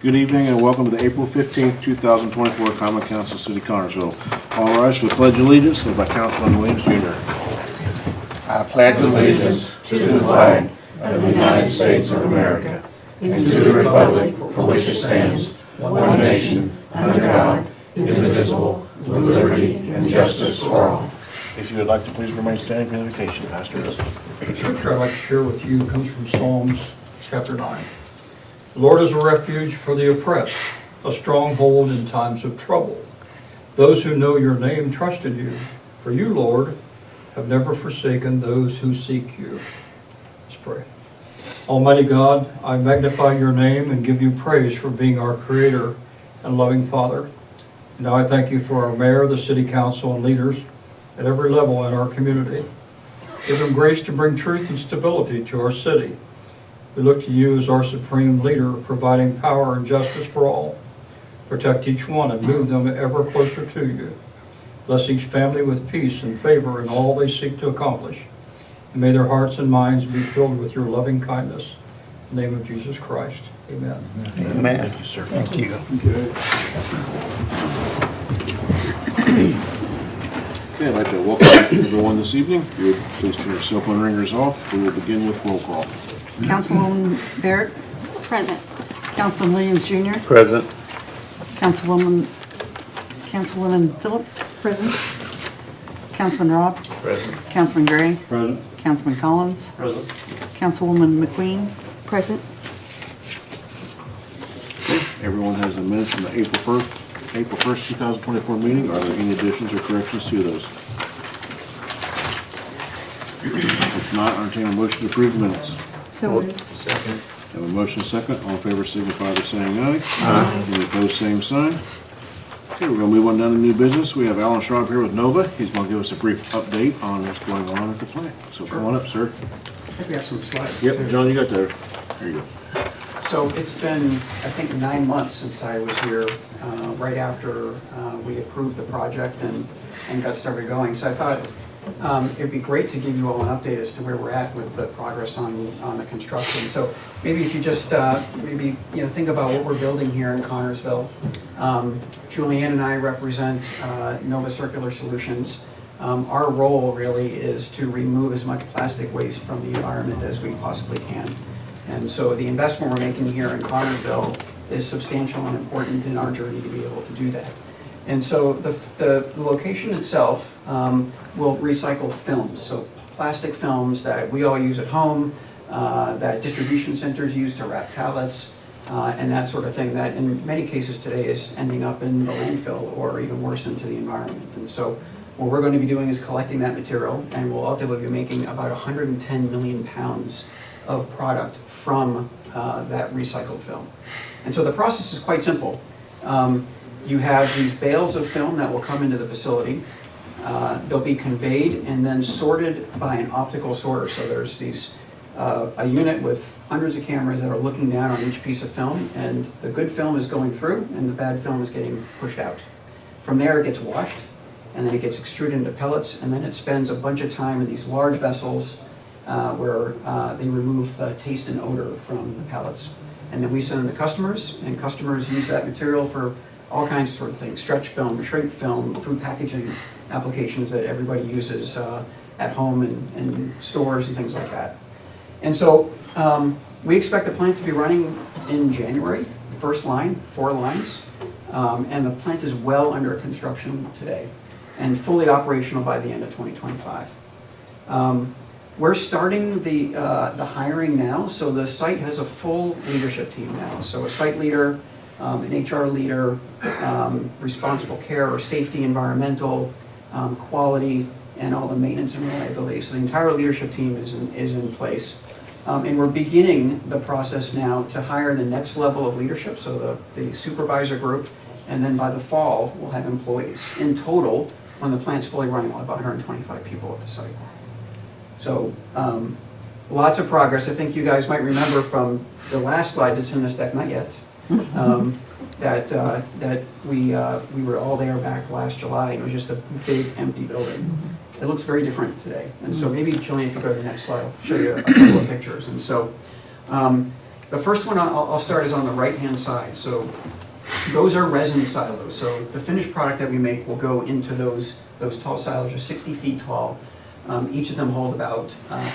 Good evening and welcome to the April 15th, 2024 Common Council, City Connersville. All rise for the Pledge of Allegiance, led by Councilman Williams, Jr. I pledge allegiance to the flag of the United States of America and to the republic for which it stands, one nation, under God, indivisible, with liberty and justice for all. If you would like to please remain standing for the invocation, Pastor. The scripture I'd like to share with you comes from Psalms chapter 9. The Lord is a refuge for the oppressed, a stronghold in times of trouble. Those who know your name trust in you, for you, Lord, have never forsaken those who seek you. Let's pray. Almighty God, I magnify your name and give you praise for being our Creator and loving Father. And now I thank you for our mayor, the city council, and leaders at every level in our community. Give them grace to bring truth and stability to our city. We look to you as our supreme leader, providing power and justice for all. Protect each one and move them ever closer to you. Bless each family with peace and favor in all they seek to accomplish. And may their hearts and minds be filled with your loving kindness. In the name of Jesus Christ, amen. Amen. Thank you, sir. Thank you. Okay, I'd like to welcome everyone this evening. If you would please turn your cell phone ringers off. We will begin with roll call. Councilwoman Barrett. Present. Councilman Williams Jr. Present. Councilwoman Phillips. Present. Councilman Robb. Present. Councilman Gray. Present. Councilman Collins. Present. Councilwoman McQueen. Present. Everyone has the minutes from the April 1st, 2024 meeting. Are there any additions or corrections to those? If not, I entertain a motion to approve the minutes. So moved. Second. Have a motion second. All in favor signify by saying aye. Aye. Any opposed, same sign. Okay, we're gonna move on down to new business. We have Alan Schrob here with Nova. He's gonna give us a brief update on what's going on at the plant. So come on up, sir. I think we have some slides. Yep, too. John, you got there. There you go. So it's been, I think, 9 months since I was here, right after we approved the project and got started going. So I thought it'd be great to give you all an update as to where we're at with the progress on the construction. So maybe if you just think about what we're building here in Connersville. Julianne and I represent Nova Circular Solutions. Our role really is to remove as much plastic waste from the environment as we possibly can. And so the investment we're making here in Connersville is substantial and important in our journey to be able to do that. And so the location itself will recycle films, so plastic films that we all use at home, that distribution centers use to wrap pallets, and that sort of thing that in many cases today is ending up in the landfill or even worse into the environment. And so what we're going to be doing is collecting that material, and we'll ultimately be making about 110 million pounds of product from that recycled film. And so the process is quite simple. You have these bales of film that will come into the facility. They'll be conveyed and then sorted by an optical sorter. So there's a unit with hundreds of cameras that are looking down on each piece of film, and the good film is going through and the bad film is getting pushed out. From there it gets washed, and then it gets extruded into pellets, and then it spends a bunch of time in these large vessels where they remove the taste and odor from the pellets. And then we send them to customers, and customers use that material for all kinds of sort of things: stretch film, shrink film, food packaging applications that everybody uses at home and stores and things like that. And so we expect the plant to be running in January, the first line, 4 lines, and the plant is well under construction today and fully operational by the end of 2025. We're starting the hiring now, so the site has a full leadership team now. So a site leader, an HR leader, responsible care or safety, environmental, quality, and all the maintenance and reliability. So the entire leadership team is in place. And we're beginning the process now to hire the next level of leadership, so the supervisor group, and then by the fall, we'll have employees. In total, when the plant's fully running, we'll have about 125 people at the site. So lots of progress. I think you guys might remember from the last slide that's in this deck, not yet, that we were all there back last July, and it was just a big empty building. It looks very different today. And so maybe, Jillian, if you go to the next slide, I'll show you a couple of pictures. And so The first one I'll start is on the right-hand side. So those are resin silos. So the finished product that we make will go into those tall silos. They're 60 feet tall. Each of them hold about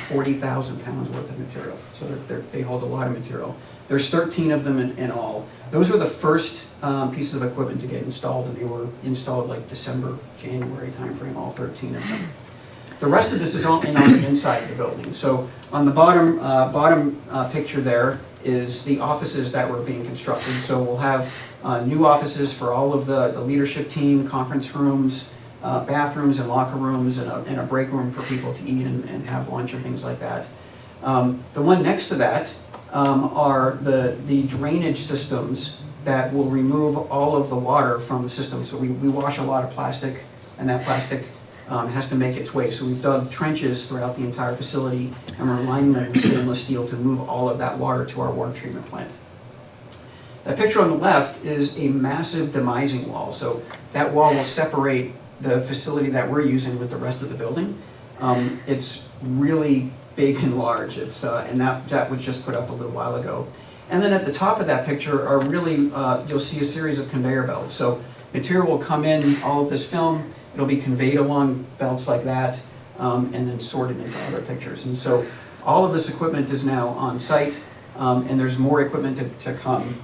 40,000 pounds worth of material. So they hold a lot of material. There's 13 of them in all. Those were the first pieces of equipment to get installed, and they were installed like December, January timeframe, all 13 of them. The rest of this is all on the inside of the building. So on the bottom picture there is the offices that were being constructed. So we'll have new offices for all of the leadership team, conference rooms, bathrooms and locker rooms, and a break room for people to eat and have lunch and things like that. The one next to that are the drainage systems that will remove all of the water from the system. So we wash a lot of plastic, and that plastic has to make its way. So we've dug trenches throughout the entire facility, and we're lining them with stainless steel to move all of that water to our water treatment plant. That picture on the left is a massive demising wall. So that wall will separate the facility that we're using with the rest of the building. It's really big and large. And that was just put up a little while ago. And then at the top of that picture are really, you'll see a series of conveyor belts. So material will come in, all of this film, it'll be conveyed along belts like that, and then sorted into other pictures. And so all of this equipment is now on site, and there's more equipment to come.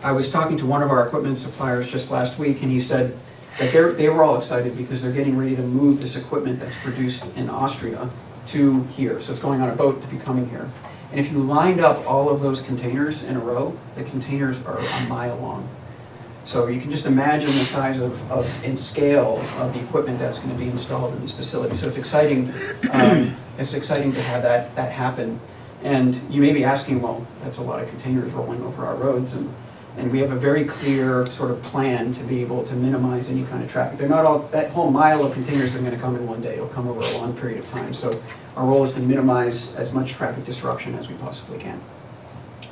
I was talking to one of our equipment suppliers just last week, and he said that they were all excited because they're getting ready to move this equipment that's produced in Austria to here. So it's going on a boat to be coming here. And if you lined up all of those containers in a row, the containers are a mile long. So you can just imagine the size of and scale of the equipment that's going to be installed in this facility. So it's exciting. It's exciting to have that happen. And you may be asking, well, that's a lot of containers rolling over our roads, and we have a very clear sort of plan to be able to minimize any kind of traffic. They're not all, that whole mile of containers are going to come in one day. It'll come over a long period of time. So our role is to minimize as much traffic disruption as we possibly can.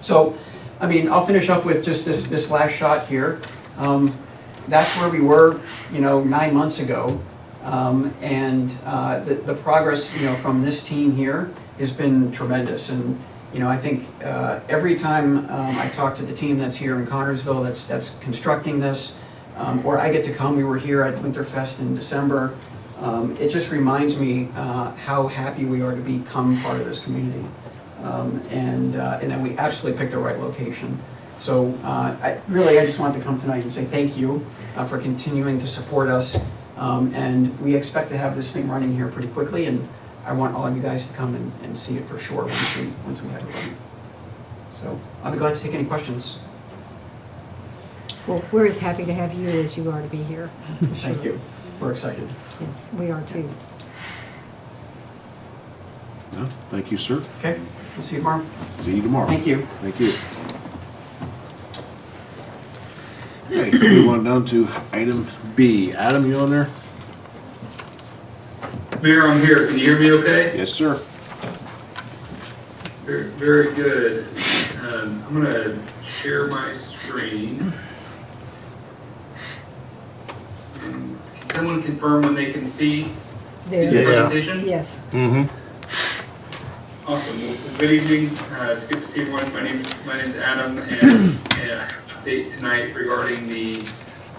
So, I mean, I'll finish up with just this last shot here. That's where we were, 9 months ago. And the progress, from this team here has been tremendous. And, I think every time I talk to the team that's here in Connersville that's constructing this, or I get to come, we were here at Winterfest in December, it just reminds me how happy we are to become part of this community. And then we absolutely picked the right location. So I just wanted to come tonight and say thank you for continuing to support us. And we expect to have this thing running here pretty quickly, and I want all of you guys to come and see it for sure once we have it running. So I'll be glad to take any questions. Well, we're as happy to have you as you are to be here. For sure. Thank you. We're excited. Yes, we are too. No, thank you, sir. Okay, we'll see you tomorrow. See you tomorrow. Thank you. Thank you. Okay, move on down to item B. Adam, you on there? Mayor, I'm here. Can you hear me okay? Yes, sir. Very, very good. I'm going to share my screen. And can someone confirm when they can see the presentation? Yes. Awesome. Well, good evening. It's good to see everyone. My name's Adam, and update tonight regarding the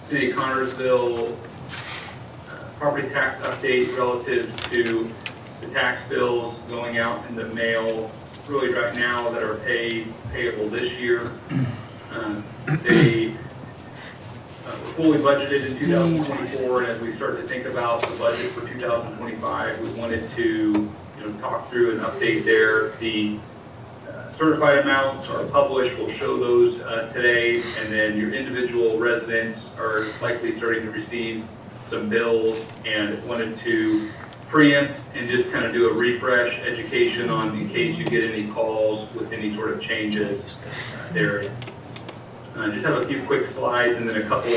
City of Connersville property tax update relative to the tax bills going out in the mail really right now that are payable this year. They were fully budgeted in 2024, and as we start to think about the budget for 2025, we wanted to talk through an update there. The certified amounts are published. We'll show those today, and then your individual residents are likely starting to receive some bills, and wanted to preempt and just kind of do a refresh education on in case you get any calls with any sort of changes there. Just have a few quick slides and then a couple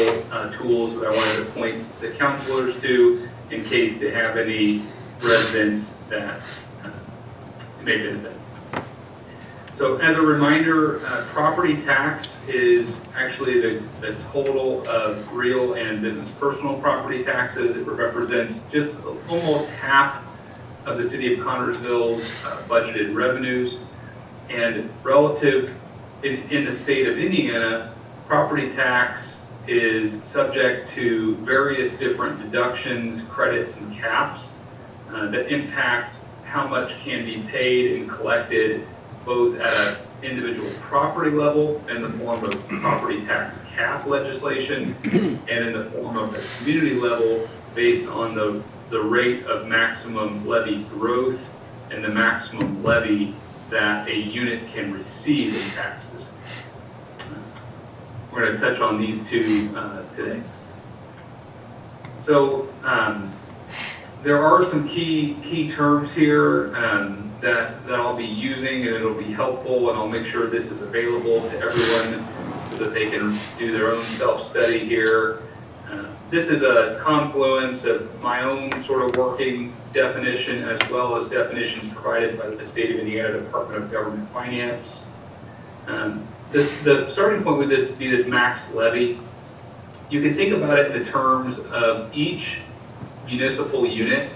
tools that I wanted to point the councilors to in case they have any residents that may benefit. So as a reminder, property tax is actually the total of real and business personal property taxes. It represents just almost half of the City of Connersville's budgeted revenues. And relative in the state of Indiana, property tax is subject to various different deductions, credits, and caps that impact how much can be paid and collected both at an individual property level in the form of property tax cap legislation and in the form of a community level based on the rate of maximum levy growth and the maximum levy that a unit can receive in taxes. We're going to touch on these two today. So there are some key terms here that I'll be using, and it'll be helpful, and I'll make sure this is available to everyone so that they can do their own self-study here. This is a confluence of my own sort of working definition as well as definitions provided by the State of Indiana Department of Government Finance. The starting point would be this max levy. You can think about it in the terms of each municipal unit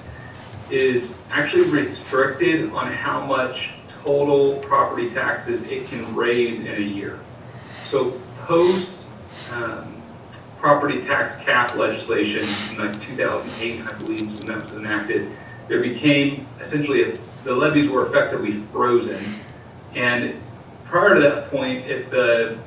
is actually restricted on how much total property taxes it can raise in a year. So post property tax cap legislation in like 2008, I believe, is when that was enacted, there became essentially, the levies were effectively frozen. And prior to that point, if the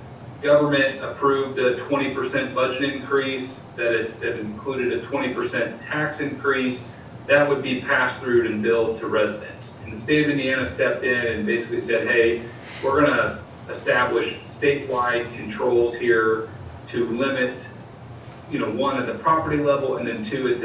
government approved a 20% budget increase that included a 20% tax increase, that would be passed through and billed to residents. And the state of Indiana stepped in and basically said, hey, we're going to establish statewide controls here to limit, one at the property level and then two at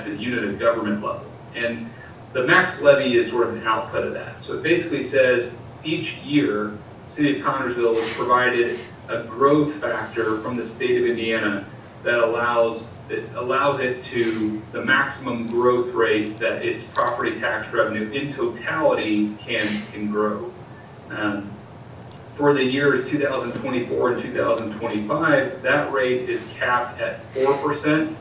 the unit of government level. And the max levy is sort of an output of that. So it basically says each year, the City of Connersville was provided a growth factor from the state of Indiana that allows it to the maximum growth rate that its property tax revenue in totality can grow. For the years 2024 and 2025, that rate is capped at 4%.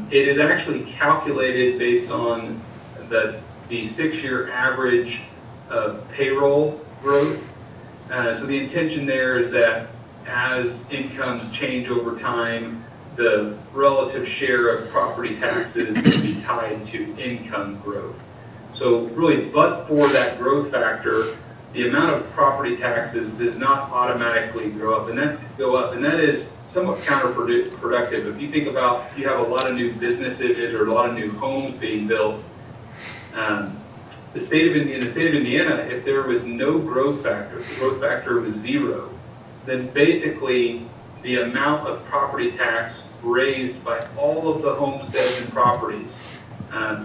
It is actually calculated based on the 6-year average of payroll growth. So the intention there is that as incomes change over time, the relative share of property taxes can be tied to income growth. So really, but for that growth factor, the amount of property taxes does not automatically go up, and that is somewhat counterproductive. If you think about, you have a lot of new businesses or a lot of new homes being built, the state of Indiana, if there was no growth factor, if the growth factor was 0, then basically the amount of property tax raised by all of the homesteads and properties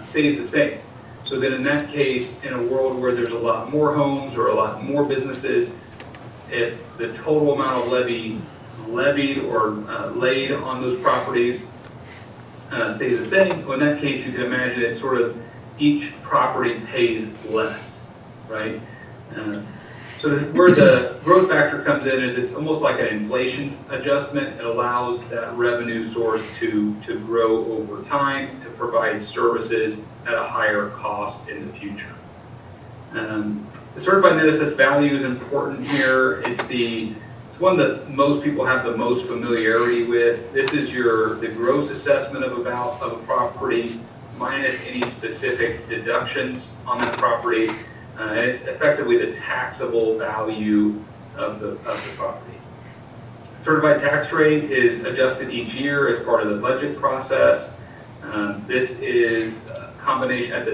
stays the same. So then in that case, in a world where there's a lot more homes or a lot more businesses, if the total amount of levied or laid on those properties stays the same, well, in that case you can imagine it's sort of each property pays less, right? So where the growth factor comes in is it's almost like an inflation adjustment. It allows that revenue source to grow over time to provide services at a higher cost in the future. The certified net assessed value is important here. It's one that most people have the most familiarity with. This is the gross assessment of a property minus any specific deductions on that property. And it's effectively the taxable value of the property. Certified tax rate is adjusted each year as part of the budget process. This is a combination at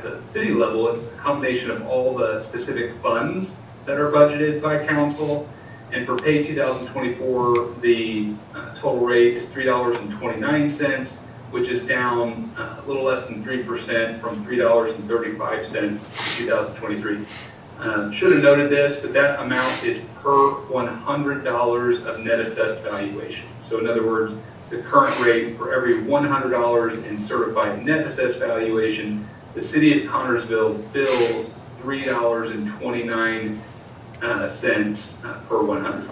the city level. It's a combination of all the specific funds that are budgeted by council. And for pay 2024, the total rate is $3.29. Which is down a little less than 3% from $3.35 in 2023. Should have noted this, but that amount is per $100 of net assessed valuation. So in other words, the current rate for every $100 in certified net assessed valuation, the City of Connersville bills $3.29 per $100.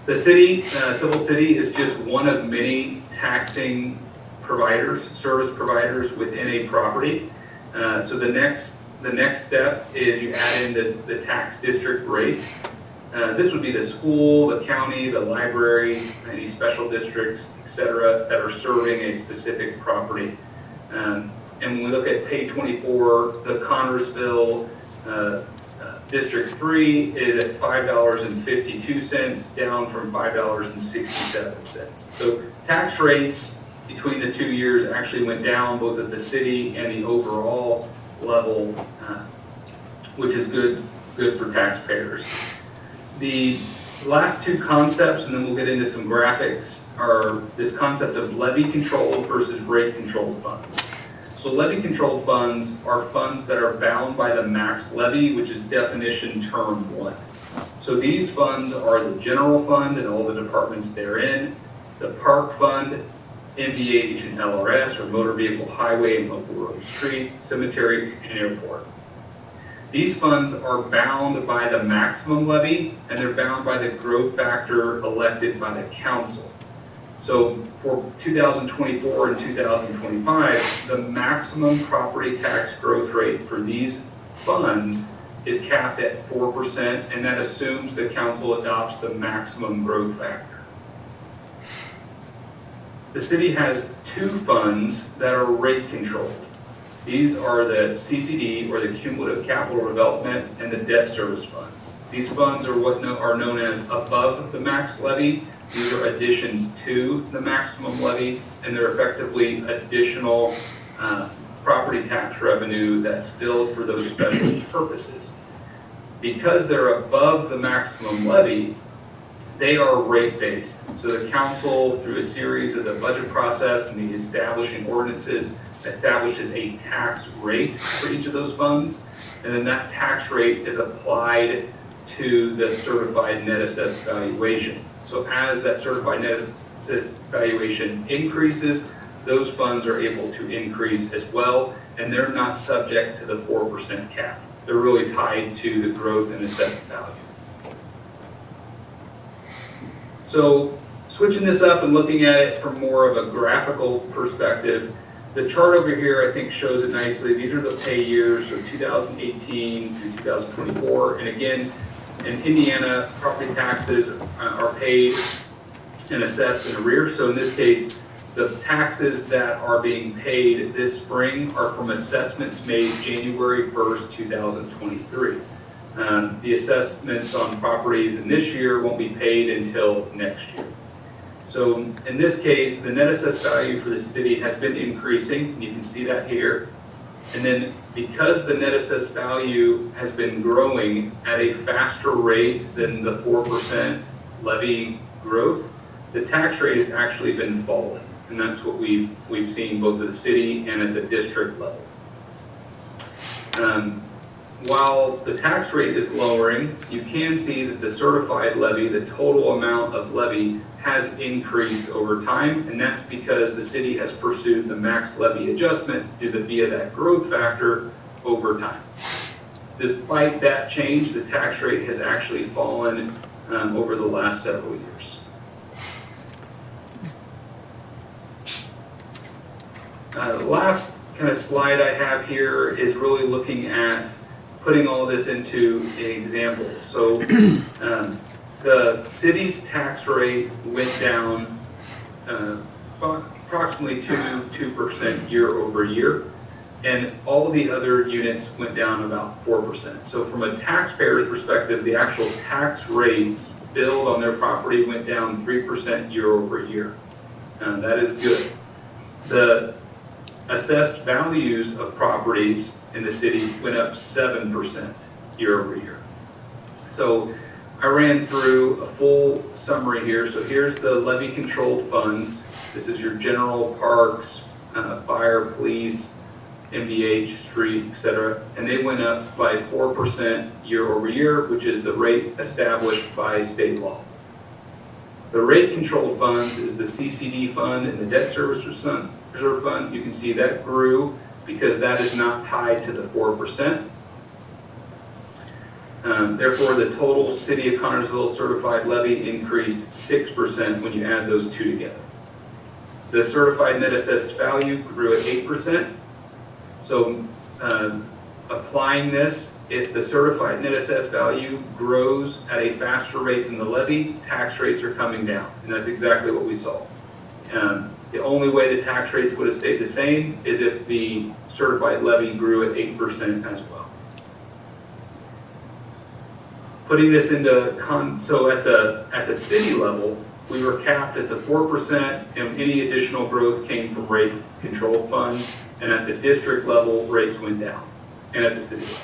The city, Civil City, is just one of many taxing providers, service providers within a property. So the next the next step is you add in the tax district rate. This would be the school, the county, the library, any special districts, et cetera, that are serving a specific property. And when we look at page 24, the Connersville District 3 is at $5.52, down from $5.67. So tax rates between the 2 years actually went down both at the city and the overall level, which is good for taxpayers. The last two concepts, and then we'll get into some graphics, are this concept of levy controlled versus rate controlled funds. So levy controlled funds are funds that are bound by the max levy, which is definition term 1. So these funds are the general fund and all the departments therein, the park fund, MVH and LRS, or motor vehicle highway and local road street, cemetery and airport. These funds are bound by the maximum levy, and they're bound by the growth factor elected by the council. So for 2024 and 2025, the maximum property tax growth rate for these funds is capped at 4%, and that assumes the council adopts the maximum growth factor. The city has two funds that are rate controlled. These are the CCD, or the Cumulative Capital Development, and the Debt Service Funds. These funds are what are known as above the max levy. These are additions to the maximum levy, and they're effectively additional property tax revenue that's billed for those special purposes. Because they're above the maximum levy, they are rate-based. So the council, through a series of the budget process and the establishing ordinances, establishes a tax rate for each of those funds, and then that tax rate is applied to the certified net assessed valuation. So as that certified net assessed valuation increases, those funds are able to increase as well, and they're not subject to the 4% cap. They're really tied to the growth in assessed value. So switching this up and looking at it from more of a graphical perspective, the chart over here I think shows it nicely. These are the pay years, so 2018 through 2024. And again, in Indiana, property taxes are paid and assessed in arrears. So in this case, the taxes that are being paid this spring are from assessments made January 1st, 2023. The assessments on properties in this year won't be paid until next year. So in this case, the net assessed value for the city has been increasing. You can see that here. And then because the net assessed value has been growing at a faster rate than the 4% levy growth, the tax rate has actually been falling. And that's what we've seen both at the city and at the district level. While the tax rate is lowering, you can see that the certified levy, the total amount of levy, has increased over time, and that's because the city has pursued the max levy adjustment via that growth factor over time. Despite that change, the tax rate has actually fallen over the last several years. The last kind of slide I have here is really looking at putting all this into an example. So the city's tax rate went down approximately 2% year over year, and all the other units went down about 4%. So from a taxpayer's perspective, the actual tax rate billed on their property went down 3% year over year. That is good. The assessed values of properties in the city went up 7% year over year. So I ran through a full summary here. So here's the levy controlled funds. This is your general parks, fire, police, MVH, street, etc. And they went up by 4% year over year, which is the rate established by state law. The rate controlled funds is the CCD fund and the debt service reserve fund. You can see that grew because that is not tied to the 4%. Therefore, the total City of Connersville certified levy increased 6% when you add those two together. The certified net assessed value grew at 8%. So applying this, if the certified net assessed value grows at a faster rate than the levy, tax rates are coming down, and that's exactly what we saw. The only way the tax rates would have stayed the same is if the certified levy grew at 8% as well. Putting this into so at the city level, we were capped at the 4%, and any additional growth came from rate controlled funds, and at the district level, rates went down, and at the city level.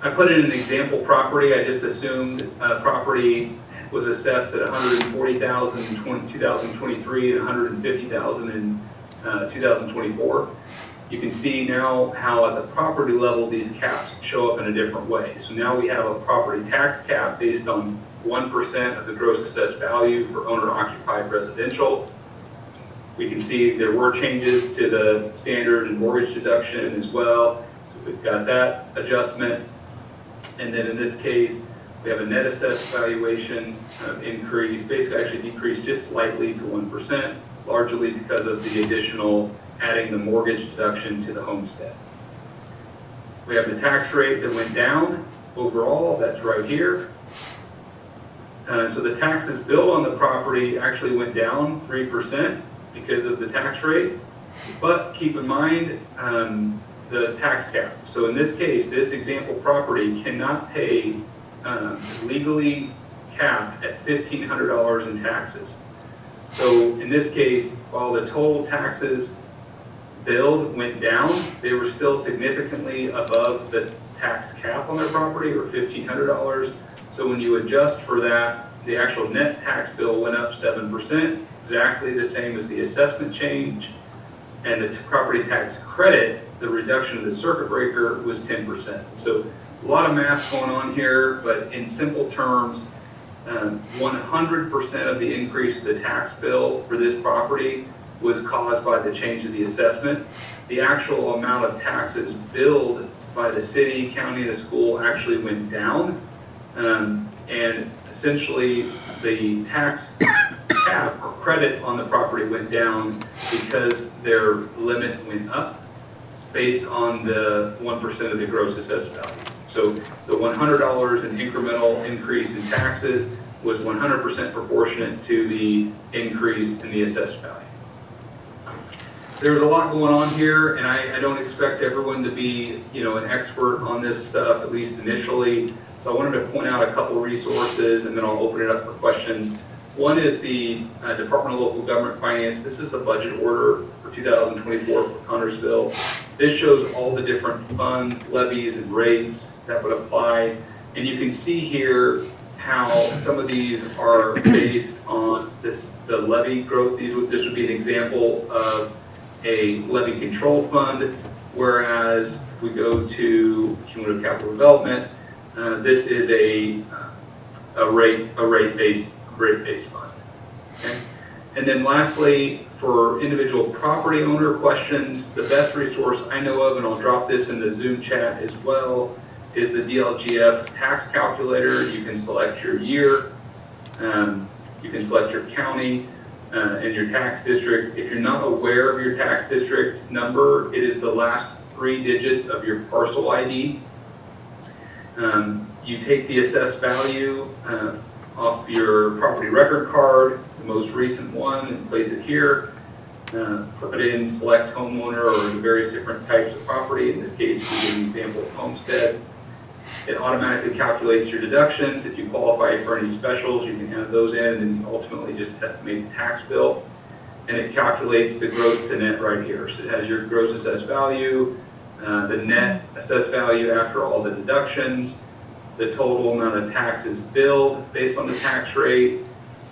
I put in an example property. I just assumed property was assessed at $140,000 in 2023 and $150,000 in 2024. You can see now how at the property level these caps show up in a different way. So now we have a property tax cap based on 1% of the gross assessed value for owner-occupied residential. We can see there were changes to the standard and mortgage deduction as well. So we've got that adjustment. And then in this case, we have a net assessed valuation increase, basically actually decreased just slightly to 1%, largely because of the additional adding the mortgage deduction to the homestead. We have the tax rate that went down overall, that's right here. So the taxes billed on the property actually went down 3% because of the tax rate, but keep in mind the tax cap. So in this case, this example property cannot pay, is legally capped at $1,500 in taxes. So in this case, while the total taxes billed went down, they were still significantly above the tax cap on their property, or $1,500. So when you adjust for that, the actual net tax bill went up 7%, exactly the same as the assessment change. And the property tax credit, the reduction of the circuit breaker, was 10%. So a lot of math going on here, but in simple terms, 100% of the increase of the tax bill for this property was caused by the change of the assessment. The actual amount of taxes billed by the city, county, and the school actually went down. And essentially the tax cap or credit on the property went down because their limit went up based on the 1% of the gross assessed value. So the $100 in incremental increase in taxes was 100% proportionate to the increase in the assessed value. There's a lot going on here, and I don't expect everyone to be, an expert on this stuff, at least initially. So I wanted to point out a couple resources, and then I'll open it up for questions. One is the Department of Local Government Finance. This is the budget order for 2024 for Connersville. This shows all the different funds, levies, and rates that would apply. And you can see here how some of these are based on the levy growth. This would be an example of a levy control fund, whereas if we go to cumulative capital development, this is a rate-based fund. Okay? And then lastly, for individual property owner questions, the best resource I know of, and I'll drop this in the Zoom chat as well, is the DLGF tax calculator. You can select your year, you can select your county, and your tax district. If you're not aware of your tax district number, it is the last 3 digits of your parcel ID. You take the assessed value off your property record card, the most recent one, and place it here. Put it in select homeowner or the various different types of property. In this case, we give an example of homestead. It automatically calculates your deductions. If you qualify for any specials, you can add those in, and then you ultimately just estimate the tax bill. And it calculates the gross to net right here. So it has your gross assessed value, the net assessed value after all the deductions, the total amount of taxes billed based on the tax rate,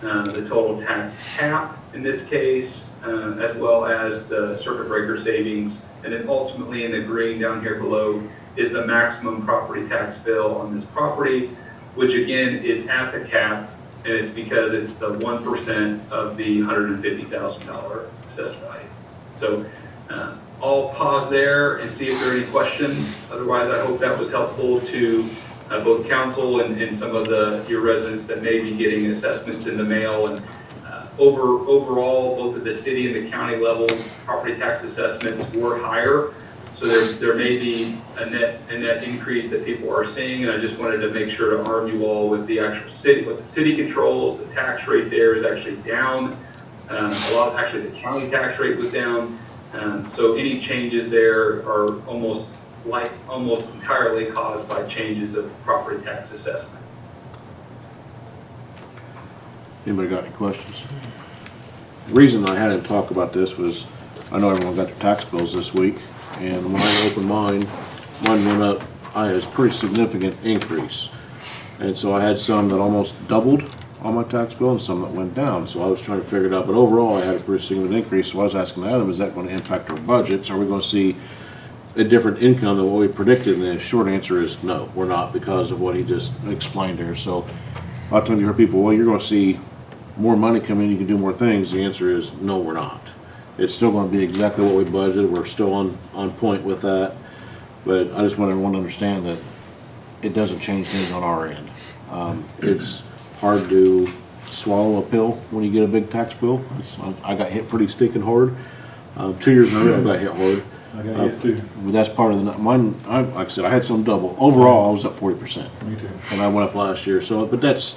the total tax cap in this case, as well as the circuit breaker savings. And then ultimately in the green down here below is the maximum property tax bill on this property, which again is at the cap, and it's because it's the 1% of the $150,000 assessed value. So I'll pause there and see if there are any questions. Otherwise, I hope that was helpful to both council and some of your residents that may be getting assessments in the mail. And overall, both at the city and the county level, property tax assessments were higher So there may be a net increase that people are seeing, and I just wanted to make sure to arm you all with the actual city, what the city controls. The tax rate there is actually down. Actually the county tax rate was down. So any changes there are almost entirely caused by changes of property tax assessment. Anybody got any questions? The reason I had him talk about this was, I know everyone got their tax bills this week, and when I opened mine went up, I had a pretty significant increase. And so I had some that almost doubled on my tax bill and some that went down, so I was trying to figure it out, but overall I had a pretty significant increase, so I was asking Adam, is that gonna impact our budgets? Are we gonna see a different income than what we predicted? And the short answer is no, we're not, because of what he just explained there. So a lot of times you hear people, well, you're gonna see more money come in, you can do more things. The answer is no, we're not. It's still gonna be exactly what we budgeted, we're still on point with that, but I just want everyone to understand that it doesn't change things on our end. It's hard to swallow a pill when you get a big tax bill. I got hit pretty stinking hard. 2 years in a row I got hit hard. I got it too. But that's part of the, mine, like I said, I had some double. Overall, I was up 40%. Me too. And I went up last year, so, but it's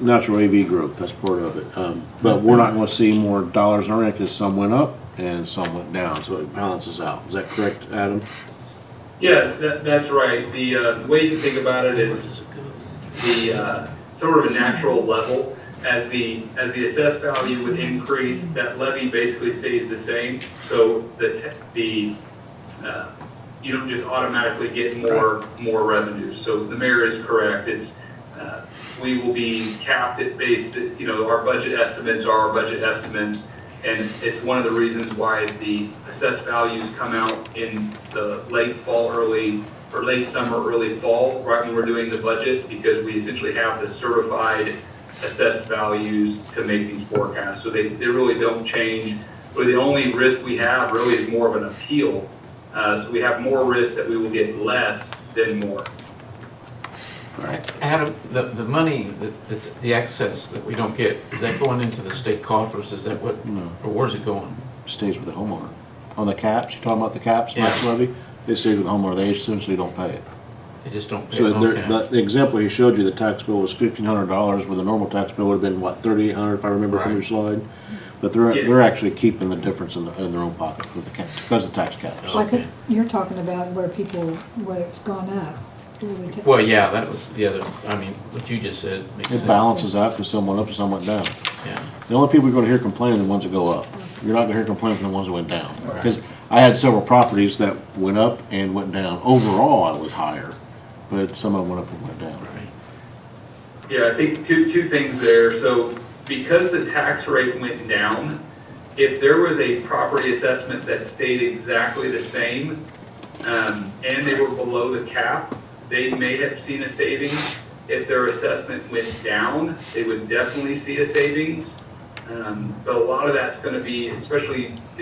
natural AV growth, that's part of it. But we're not gonna see more dollars in our end, because some went up and some went down, so it balances out. Is that correct, Adam? Yeah, that's right. The way you can think about it is the sort of a natural level. As the assessed value would increase, that levy basically stays the same. So you don't just automatically get more revenues. So the mayor is correct. It's we will be capped at our budget estimates are our budget estimates, and it's one of the reasons why the assessed values come out in the late summer, early fall, right when we're doing the budget, because we essentially have the certified assessed values to make these forecasts. So they really don't change. Really, the only risk we have really is more of an appeal. So we have more risk that we will get less than more. Adam, the money, that's the excess that we don't get, is that going into the state coffers? Is that what, No. or where's it going? Stays with the homeowner. On the caps, you talking about the caps, max Yeah. levy? It stays with the homeowner, they essentially don't pay it. They just don't pay So it, okay. the example he showed you, the tax bill was $1,500, where the normal tax bill would have been, what, $3,800 if I remember from your Right. slide? But they're actually keeping the difference in their own pocket with the cap, because of tax caps. Well, I think you're talking about where it's gone up. Well, yeah, that was the other, I mean, what you just said makes sense. It balances out, because some went up and some went down. Yeah, The only people you're gonna hear complaining are the ones that go up. You're not gonna hear complaining from the ones that went down. Because I had several properties that went up and went down. Overall, I was higher, but some of them went up and went down. right. Yeah, I think two things there. So because the tax rate went down, if there was a property assessment that stayed exactly the same, and they were below the cap, they may have seen a savings. If their assessment went down, they would definitely see a savings. But a lot of that's gonna be, is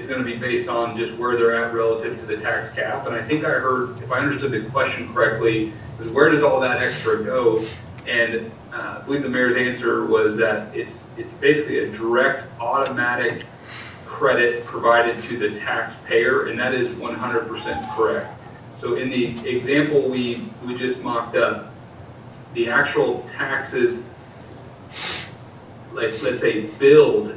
gonna be based on just where they're at relative to the tax cap. And I think I heard, if I understood the question correctly, was where does all that extra go? And I believe the mayor's answer was that it's basically a direct automatic credit provided to the taxpayer, and that is 100% correct. So in the example we just mocked up, the actual taxes, like let's say billed,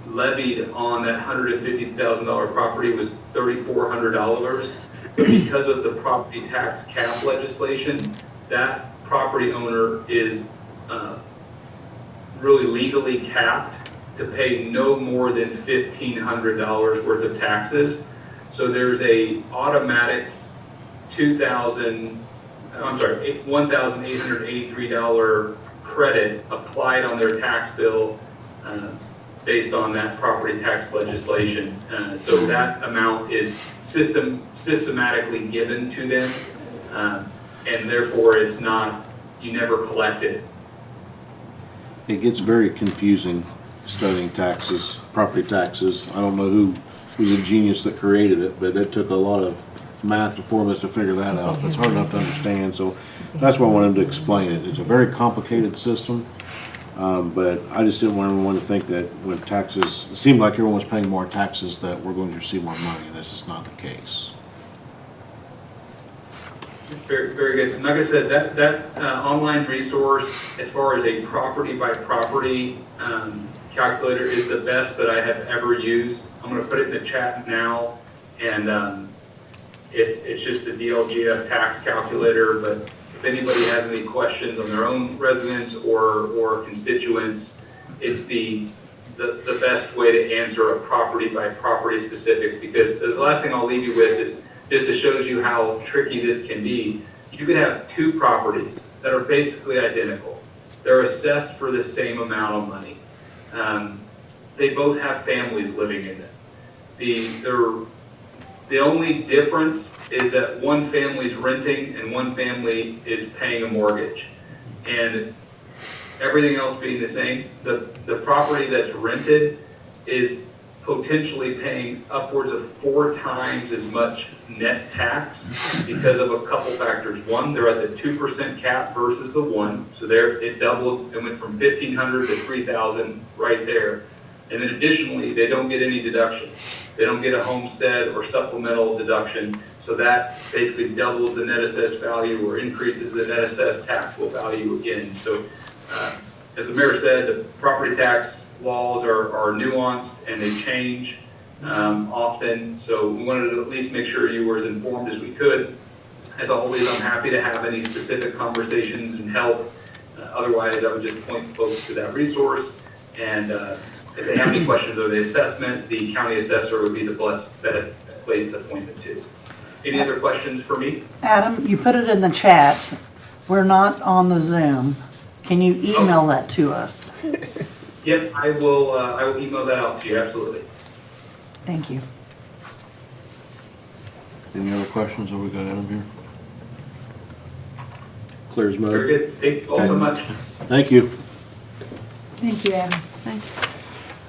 levied on that $150,000 property was $3,400. But because of the property tax cap legislation, that property owner is really legally capped to pay no more than $1,500 worth of taxes. So there's a automatic $1,883 credit applied on their tax bill based on that property tax legislation. So that amount is systematically given to them, and therefore it's not, you never collect it. It gets very confusing studying taxes, property taxes. I don't know who's a genius that created it, but it took a lot of math and formulas to figure that out. It's hard enough to understand, so that's why I wanted him to explain it. It's a very complicated system, But I just didn't want everyone to think that when taxes, it seemed like everyone was paying more taxes, that we're going to receive more money, and this is not the case. Very, very good. And like I said, that online resource, as far as a property by property calculator, is the best that I have ever used. I'm going to put it in the chat now, and it's just the DLGF tax calculator. But if anybody has any questions on their own residents or constituents, it's the best way to answer a property by property specific. Because the last thing I'll leave you with is, just to show you how tricky this can be, you could have two properties that are basically identical. They're assessed for the same amount of money. They both have families living in them. The only difference is that one family's renting and one family is paying a mortgage. And everything else being the same, the property that's rented is potentially paying upwards of 4 times as much net tax because of a couple factors. One, they're at the 2% cap versus the 1, so there it doubled. It went from $1,500 to $3,000 right there. And then additionally, they don't get any deductions. They don't get a homestead or supplemental deduction, so that basically doubles the net assessed value or increases the net assessed taxable value again. So as the mayor said, the property tax laws are nuanced and they change often. So we wanted to at least make sure you were as informed as we could. As always, I'm happy to have any specific conversations and help. Otherwise, I would just point folks to that resource. And if they have any questions of the assessment, the county assessor would be the best place to point them to. Any other questions for me? Adam, you put it in the chat. We're not on the Zoom. Can you email that to us? Yep, I will email that out to you, absolutely. Thank you. Any other questions that we got out of here? Clear as mud. Very good, thank you all so much. Thank you. Thank you, Adam. Thanks.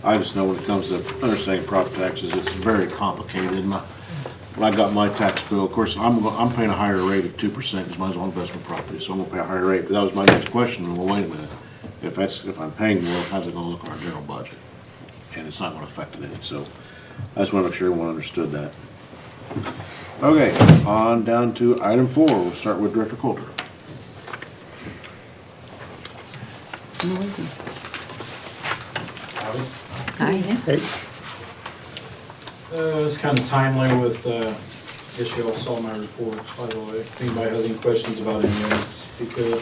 I just know when it comes to understanding property taxes, it's very complicated. And when I got my tax bill, of course, I'm paying a higher rate of 2% because mine's on investment property, so I'm gonna pay a higher rate. But that was my next question. Well, wait a minute. If I'm paying more, how's it gonna look on our general budget? And it's not gonna affect it any. So I just wanna make sure everyone understood that. Okay, on down to item 4. We'll start with Director Colter. Hi. It's kind of timely with, guess you all saw my reports, by the way. If anybody has any questions about any of it, because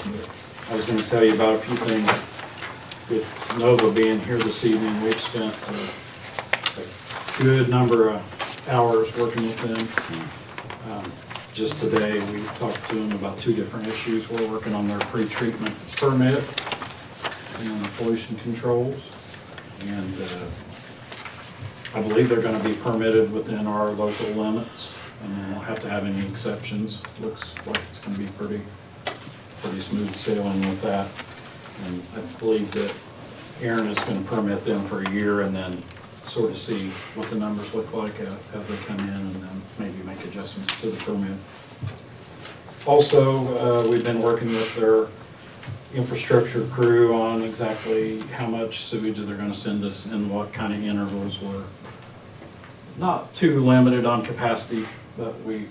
I was going to tell you about a few things. With Nova being here this evening, we've spent a good number of hours working with them. Just today, we talked to them about 2 different issues. We're working on their pre-treatment permit and pollution controls. And I believe they're going to be permitted within our local limits, and then we'll have to have any exceptions. Looks like it's going to be pretty smooth sailing with that. And I believe that Aaron is going to permit them for a year and then sort of see what the numbers look like as they come in, and then maybe make adjustments to the permit. Also, we've been working with their infrastructure crew on exactly how much sewage they're going to send us and what kind of intervals. We're not too limited on capacity, but we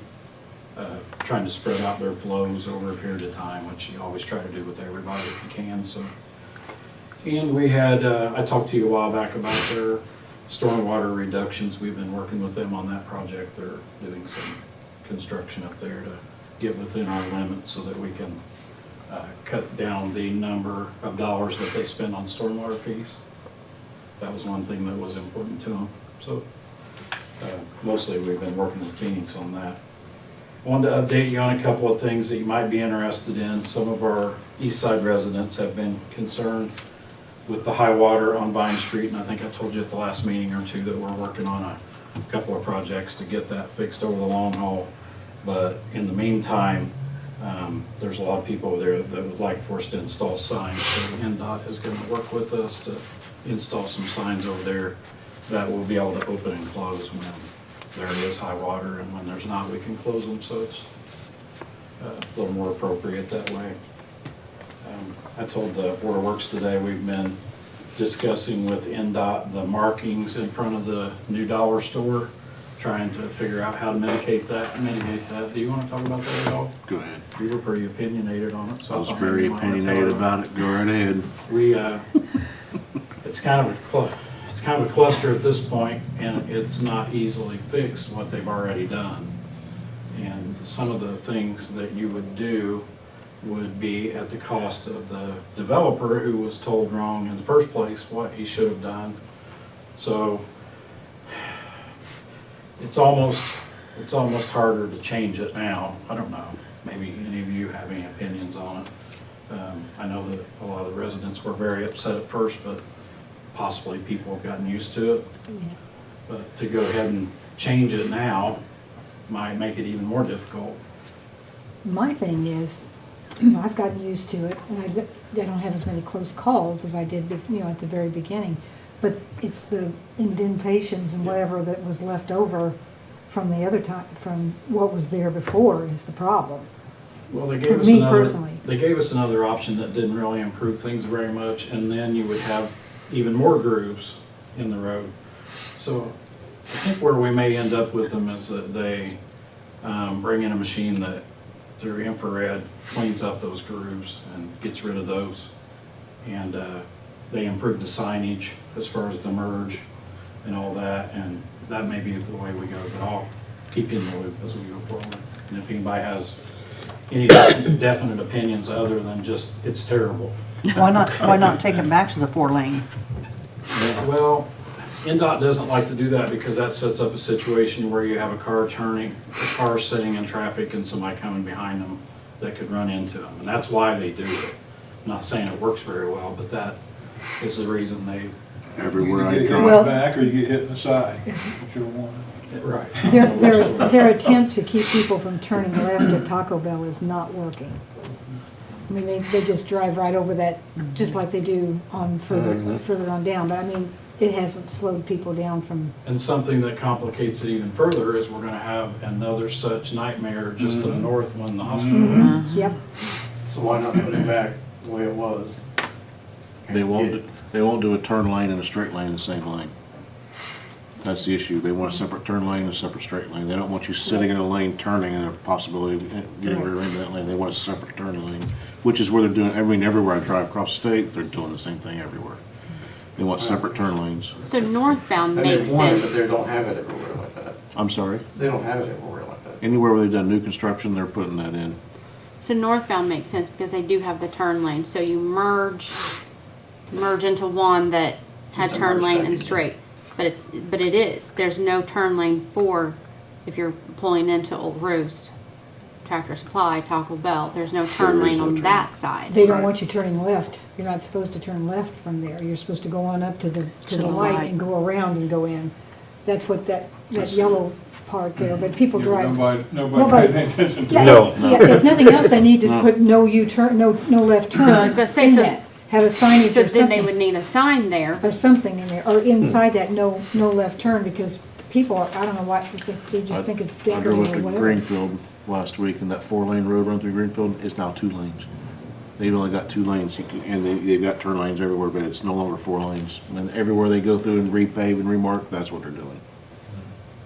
trying to spread out their flows over a period of time, which you always try to do with everybody if you can. So, and we had I talked to you a while back about their stormwater reductions. We've been working with them on that project. They're doing some construction up there to get within our limits so that we can cut down the number of dollars that they spend on stormwater fees. That was one thing that was important to them. So mostly we've been working with Phoenix on that. I wanted to update you on a couple of things that you might be interested in. Some of our east side residents have been concerned with the high water on Vine Street, and I think I told you at the last meeting or 2 that we're working on a couple of projects to get that fixed over the long haul. But in the meantime, there's a lot of people over there that would like for us to install signs. So NDOT is going to work with us to install some signs over there that will be able to open and close when there is high water, and when there's not, we can close them. So it's a little more appropriate that way. I told the Board of Works today, we've been discussing with NDOT the markings in front of the new dollar store, trying to figure out how to mitigate that. Do you want to talk about that at all? Go ahead. You were pretty opinionated on it, so I was thought very maybe you might wanna tell opinionated her. about it. Go right ahead. We, it's kind of a cluster at this point, and it's not easily fixed what they've already done. And some of the things that you would do would be at the cost of the developer who was told wrong in the first place what he should have done. So it's almost harder to change it now. I don't know, maybe any of you have any opinions on it. I know that a lot of the residents were very upset at first, but possibly people have gotten used to it. But to go ahead and change it now might make it even more difficult. My thing is, I've gotten used to it, and I don't have as many close calls as I did, at the very beginning. But it's the indentations and whatever that was left over from the other time, from what was there before is the problem. Well, they For gave us me another, personally. they gave us another option that didn't really improve things very much, and then you would have even more grooves in the road. So I think where we may end up with them is that they bring in a machine that through infrared cleans up those grooves and gets rid of those. And they improve the signage as far as the merge and all that, and that may be the way we go, but I'll keep you in the loop as we go forward. And if anybody has any definite opinions other than just, it's terrible. Why not take it back to the 4-lane? Well, NDOT doesn't like to do that because that sets up a situation where you have a car sitting in traffic and somebody coming behind them that could run into them. And that's why they do it. I'm not saying it works very well, but that is the reason they, Everywhere I You get hit in drive. the back or you get hit in the side, whichever one. right. Their attempt to keep people from turning left at Taco Bell is not working. I mean, they just drive right over that, just like they do on further on down, but I mean, it hasn't slowed people down from, And something that complicates it even further is we're gonna have another such nightmare just to the north when the hospital opens. yep. So why not put it back the way it was? They won't do a turn lane and a straight lane in the same lane. That's the issue. They want a separate turn lane and a separate straight lane. They don't want you sitting in a lane turning and a possibility of getting rear into that lane. They want a separate turn lane, which is where they're doing, everywhere I drive across the state, they're doing the same thing everywhere. They want separate turn lanes. So northbound And they makes want it, sense. but they don't have it everywhere like that. I'm sorry? They don't have it everywhere like that. Anywhere where they've done new construction, they're putting that in. So northbound makes sense because they do have the turn lane. So you merge into one that had Just a turn merge lane back and in. straight. But it is. There's no turn lane for if you're pulling into Old Roost, Tractor Supply, Taco Bell. There's no turn There is lane no on turn. that side. They don't want you turning left. You're not supposed to turn left from there. You're supposed to go on up to the light and go around and go in. That's what that yellow part there, but people drive. Nobody pays any attention to Yeah, it. yeah, if nothing else, they need to put no U-turn, no left turn. So I was gonna say, in so- that. Have a signage So or then they something, would need a sign there. or something in there, or inside that no left turn, because people are, I don't know why, they just think it's I dead drove or up to whatever. Greenfield last week, and that 4-lane road run through Greenfield is now 2 lanes. They've only got 2 lanes, and they've got turn lanes everywhere, but it's no longer 4 lanes. And everywhere they go through and repave and remark, that's what they're doing.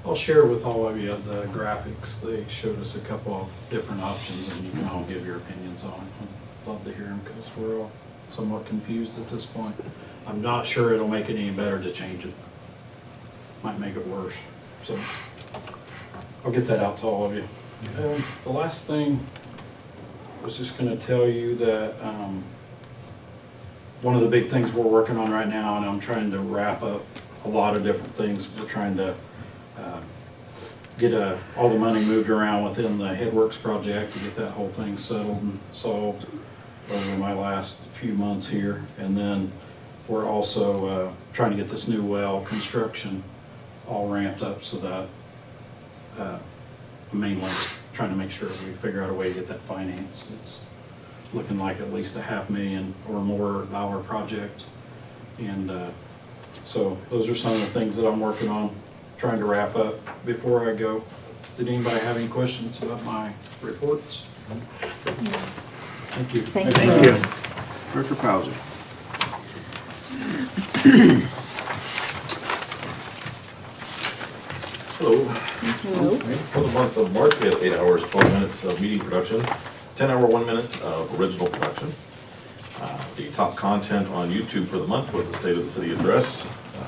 I'll share with all of you the graphics. They showed us a couple of different options and you can all give your opinions on it. I'd love to hear them because we're all somewhat confused at this point. I'm not sure it'll make it any better to change it. Might make it worse. So I'll get that out to all of you. The last thing I was just going to tell you that one of the big things we're working on right now, and I'm trying to wrap up a lot of different things. We're trying to get all the money moved around within the Headworks project to get that whole thing settled and solved over my last few months here. And then we're also trying to get this new well construction all ramped up so that mainly trying to make sure we figure out a way to get that financed. It's looking like at least $500,000 or more dollar project. And so those are some of the things that I'm working on, trying to wrap up before I go. Did anybody have any questions about my reports? Thank you. Thank you. Director Pawsey. Hello. For the month of March, we had 8 hours, 12 minutes of media production, 10 hour, 1 minute of original production. The top content on YouTube for the month was the State of the City Address,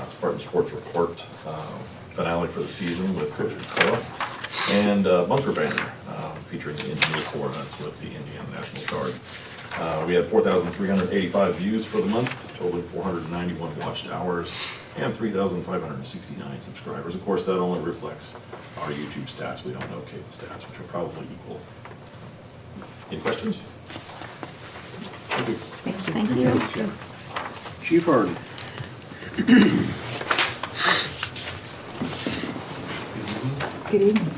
Spartan Sports Report, finale for the season with Coach McCullough, and Bunker Banner, featuring the Engineer Corps, that's with the Indiana National Guard. We had 4,385 views for the month, totaling 491 watched hours, and 3,569 subscribers. Of course, that only reflects our YouTube stats. We don't know cable stats, which are probably equal. Any questions? Thank you. Thank you. Chief Hardin. Good evening.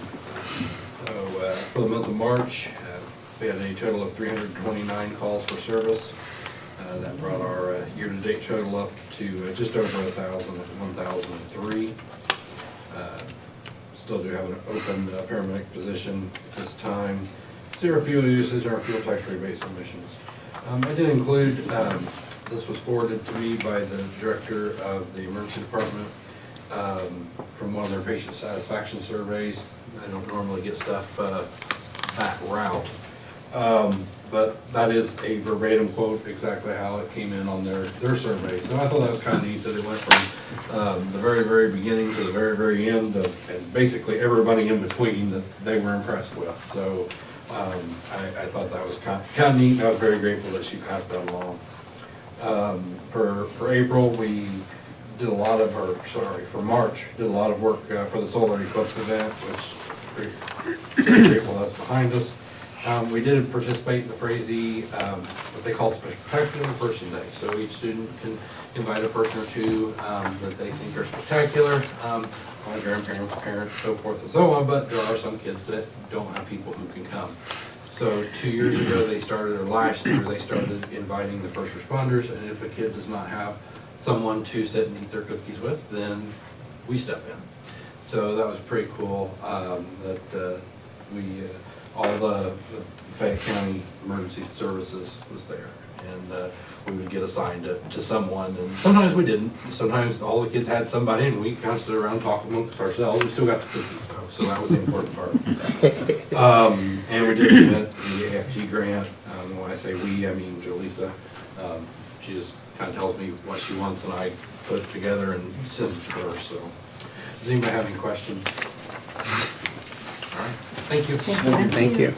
For the month of March, we had a total of 329 calls for service. That brought our year-to-date total up to just over 1,000, 1,003. Still do have an open paramedic position at this time. Zero fuel usage, our fuel tax rebate submissions. I did include, this was forwarded to me by the director of the emergency department from one of their patient satisfaction surveys. I don't normally get stuff that route. But that is a verbatim quote, exactly how it came in on their survey. So I thought that was kind of neat that it went from the very, very beginning to the very, very end of, and basically everybody in between that they were impressed with. So I thought that was kind of neat. I was very grateful that she passed that along. For April, we did a lot of, for March, did a lot of work for the solar eclipse event, which very grateful that's behind us. We did participate in the Frazee, what they call Spectacular Person Day. So each student can invite a person or two that they think are spectacular, grandparents, parents, so forth and so on, but there are some kids that don't have people who can come. So 2 years ago they started, or last year they started inviting the first responders, and if a kid does not have someone to sit and eat their cookies with, then we step in. So that was pretty cool that all the Fayette County Emergency Services was there, and we would get assigned to someone, and sometimes we didn't. Sometimes all the kids had somebody, and we kind of stood around talking amongst ourselves. We still got the cookies, though, so that was the important part. And we did submit the AFG grant. When I say we, I mean Jolisa. She just kind of tells me what she wants, and I put it together and send it to her. So, does anybody have any questions? All right. Thank you. Thank you.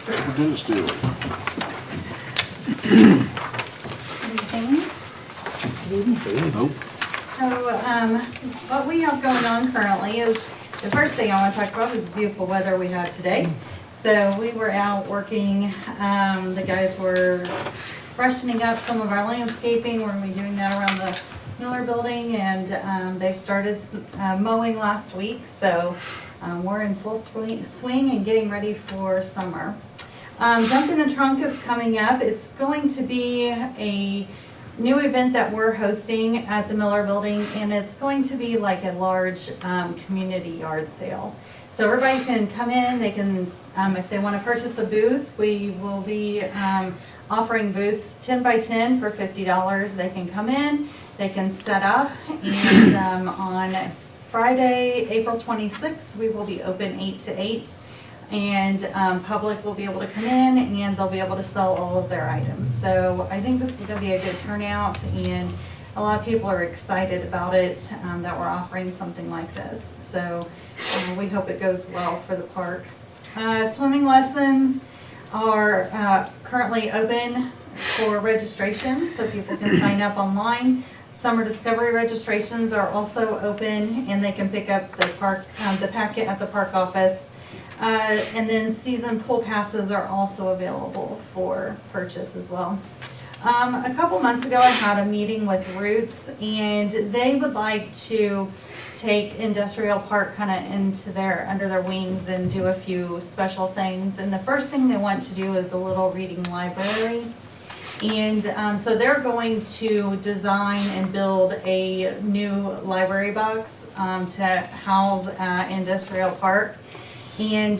Superintendent Steele. Nope. So, what we have going on currently is, the first thing I want to talk about is the beautiful weather we had today. So we were out working, the guys were freshening up some of our landscaping. We're going to be doing that around the Miller building, and they started mowing last week. So we're in full swing and getting ready for summer. Dump in the Trunk is coming up. It's going to be a new event that we're hosting at the Miller building, and it's going to be like a large community yard sale. So everybody can come in, they can, if they want to purchase a booth, we will be offering booths 10 by 10 for $50. They can come in, they can set up, and on Friday, April 26th, we will be open 8 to 8. And public will be able to come in, and they'll be able to sell all of their items. So I think this is going to be a good turnout, and a lot of people are excited about it, that we're offering something like this. So we hope it goes well for the park. Swimming lessons are currently open for registration, so people can sign up online. Summer Discovery registrations are also open, and they can pick up the packet at the park office. And then season pool passes are also available for purchase as well. A couple months ago, I had a meeting with Roots, and they would like to take Industrial Park kind of under their wings and do a few special things. And the first thing they want to do is a little reading library. And so they're going to design and build a new library box to house Industrial Park. And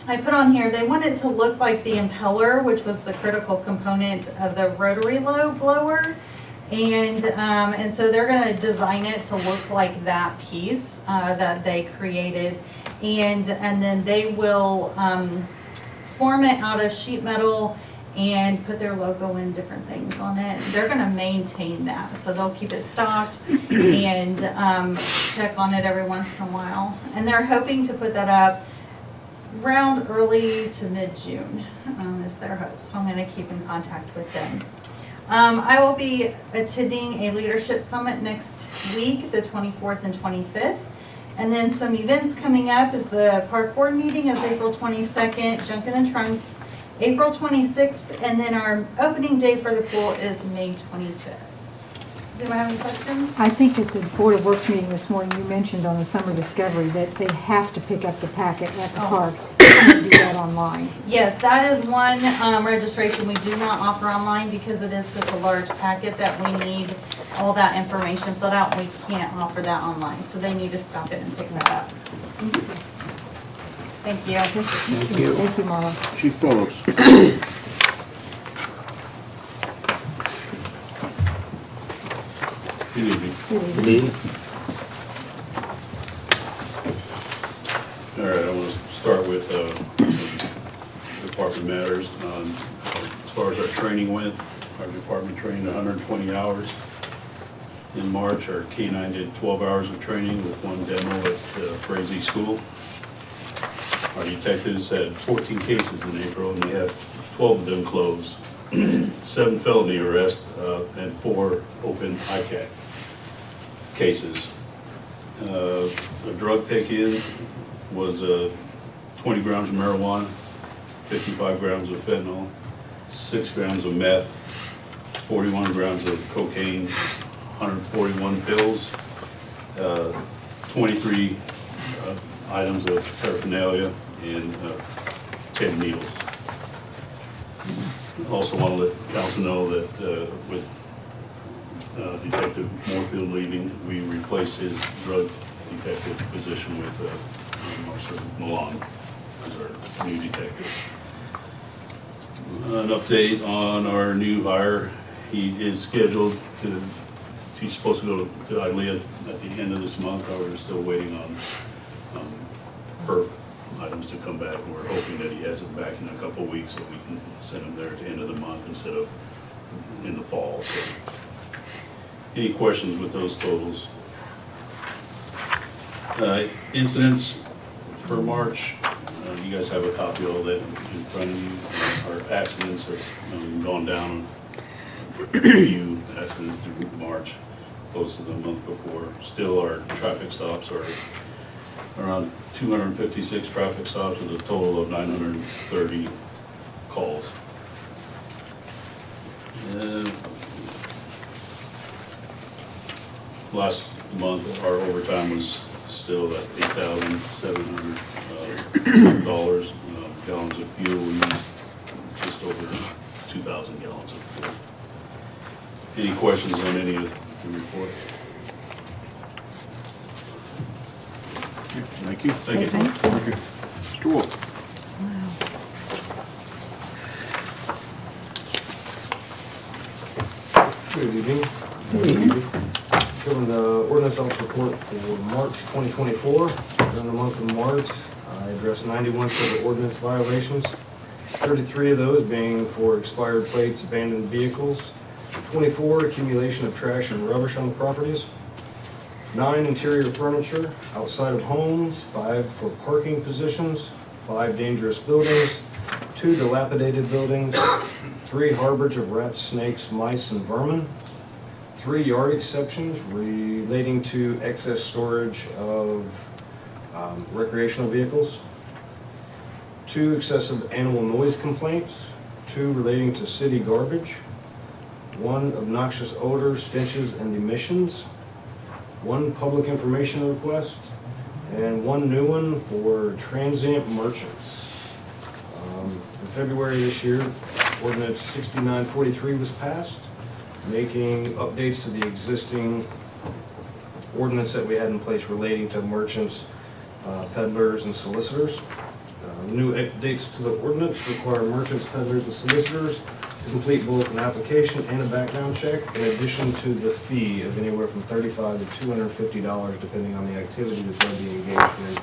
I put on here, they want it to look like the impeller, which was the critical component of the rotary low blower. And so they're gonna design it to look like that piece that they created. And then they will form it out of sheet metal and put their logo and different things on it. They're gonna maintain that, so they'll keep it stocked and check on it every once in a while. And they're hoping to put that up around early to mid-June is their hope, so I'm gonna keep in contact with them. I will be attending a leadership summit next week, the 24th and 25th. And then some events coming up is the park board meeting is April 22nd, Junk in the Trunks, April 26th, and then our opening date for the pool is May 25th. Does anyone have any questions? I think at the Board of Works meeting this morning, you mentioned on the summer discovery that they have to pick up the packet at the park. You can't do that online. Yes, that is one registration we do not offer online because it is such a large packet that we need all that information filled out. We can't offer that online, so they need to stop it and pick that up. Thank you. Thank you. Thank you, Marla. Chief Bolos. Good evening. Good evening. All right, I want to start with department matters. As far as our training went, our department trained 120 hours. In March, our K-9 did 12 hours of training with one demo at Frazee School. Our detectives had 14 cases in April, and we had 12 of them closed. 7 felony arrests and 4 open ICAC cases. A drug take-in was 20 grams of marijuana, 55 grams of fentanyl, 6 grams of meth, 41 grams of cocaine, 141 pills, 23 items of paraphernalia, and 10 needles. Also want to let council know that with Detective Moorfield leaving, we replaced his drug detective position with Officer Milan as our new detective. An update on our new hire. He is scheduled to, he's supposed to go to ILEA at the end of this month. However, we're still waiting on perf items to come back. We're hoping that he has it back in a couple of weeks so we can send him there at the end of the month instead of in the fall. So, any questions with those totals? Incidents for March, you guys have a copy of all that in front of you. Our accidents have gone down a few accidents through March, close to the month before. Still, our traffic stops are around 256 traffic stops with a total of 930 calls. Last month, our overtime was still at $8,700. Gallons of fuel, we used just over 2,000 gallons of fuel. Any questions on any of the report? Thank you. Thank you. Thank you. Mr. Wulff. Good evening. Good evening. Giving the ordinance officer report for March 2024. During the month of March, I addressed 91 civil ordinance violations, 33 of those being for expired plates, abandoned vehicles, 24 accumulation of trash and rubbish on the properties, 9 interior furniture outside of homes, 5 for parking positions, 5 dangerous buildings, 2 dilapidated buildings, 3 harborage of rats, snakes, mice, and vermin, 3 yard exceptions relating to excess storage of recreational vehicles, 2 excessive animal noise complaints, 2 relating to city garbage, 1 obnoxious odor, stenches, and emissions, 1 public information request, and 1 new one for transient merchants. In February this year, Ordinance 6943 was passed, making updates to the existing ordinance that we had in place relating to merchants, peddlers, and solicitors. New updates to the ordinance require merchants, peddlers, and solicitors to complete both an application and a background check, in addition to the fee of anywhere from $35 to $250, depending on the activity that they'll be engaged in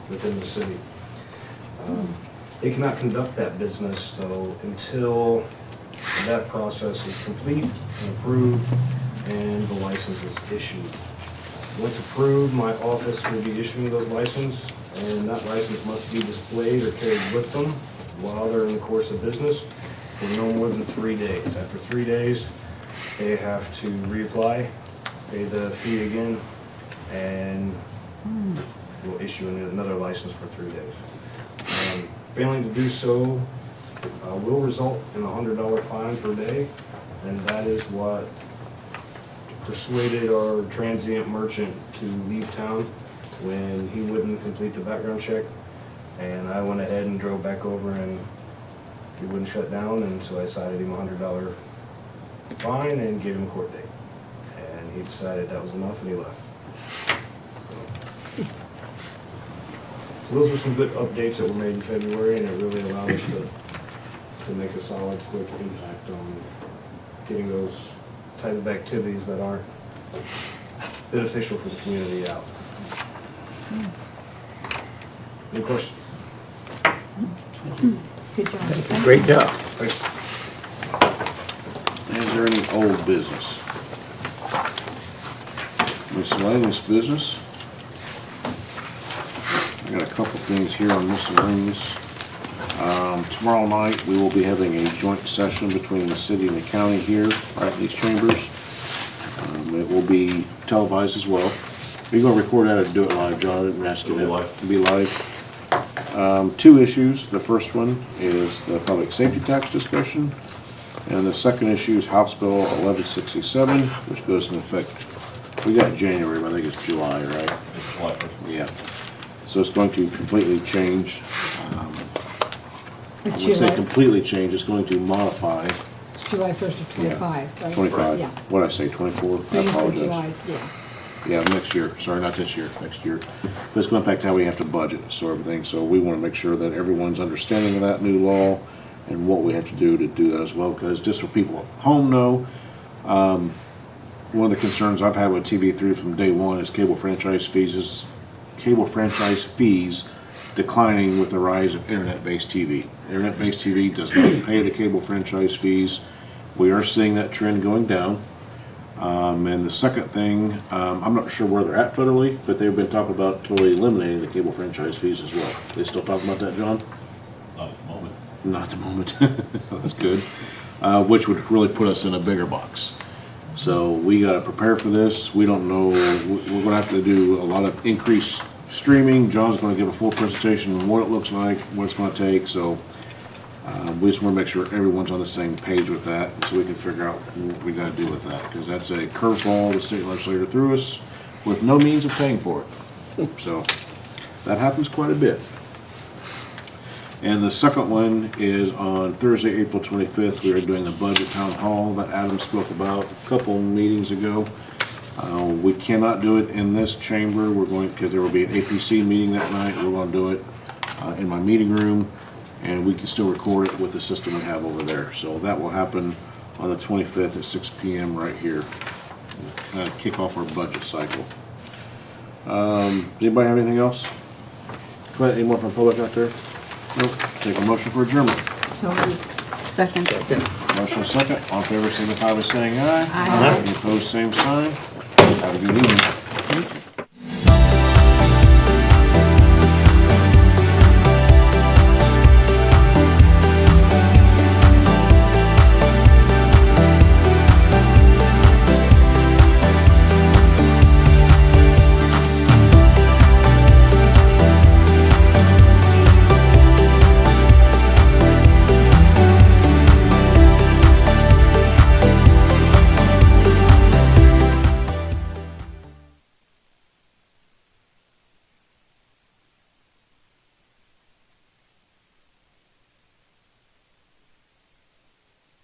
within the city. They cannot conduct that business, though, until that process is complete and approved and the license is issued. Once approved, my office will be issuing those licenses, and that license must be displayed or carried with them while they're in the course of business for no more than 3 days. After 3 days, they have to reapply, pay the fee again, and we'll issue another license for 3 days. Failing to do so will result in a $100 fine per day, and that is what persuaded our transient merchant to leave town when he wouldn't complete the background check. And I went ahead and drove back over, and he wouldn't shut down, and so I cited him a $100 fine and gave him a court date. And he decided that was enough, and he left. So those were some good updates that were made in February, and it really allowed us to make a solid, quick impact on getting those type of activities that are beneficial for the community out. Any questions? Good job. Great job. Thanks. Is there any old business? Miscellaneous business? I got a couple things here on miscellaneous. Tomorrow night, we will be having a joint session between the city and the county here, right in these chambers. It will be televised as well. Are you gonna record that or do it live, John? I didn't ask you that. It'll be live. 2 issues. The first one is the public safety tax discussion. And the second issue is House Bill 1167, which goes into effect, we got January, but I think it's July, right? It's July 1st. Yeah. So it's going to completely change. I would say completely change. It's going to modify. It's July 1st of 25, right? 25. Yeah. What did I say, 24? I You said apologize. July, yeah. Yeah, next year. Sorry, not this year, next year. But it's going to impact how we have to budget, so everything. So we want to make sure that everyone's understanding of that new law and what we have to do that as well. Because just so people at home know, one of the concerns I've had with TV3 from day one is cable franchise fees declining with the rise of internet-based TV. Internet-based TV does not pay the cable franchise fees. We are seeing that trend going down. And the second thing, I'm not sure where they're at federally, but they've been talking about totally eliminating the cable franchise fees as well. They still talking about that, John? Not at the moment. Not at the moment. That's good. Which would really put us in a bigger box. So we gotta prepare for this. We don't know, we're gonna have to do a lot of increased streaming. John's gonna give a full presentation on what it looks like, what it's gonna take, so we just wanna make sure everyone's on the same page with that, so we can figure out what we gotta do with that, because that's a curveball the state legislature threw us with no means of paying for it. So that happens quite a bit. And the second one is on Thursday, April 25th, we are doing the budget town hall that Adam spoke about a couple meetings ago. We cannot do it in this chamber, because there will be an APC meeting that night. We're going to do it in my meeting room, and we can still record it with the system we have over there. So that will happen on the 25th at 6 p.m. right here. Kind of kick off our budget cycle. Does anybody have anything else? Clint, any more from public out there? Nope. Take a motion for adjournment. So moved. Second. Motion second. All in favor, signify by saying aye. Aye. Any opposed, same sign. Have a good evening.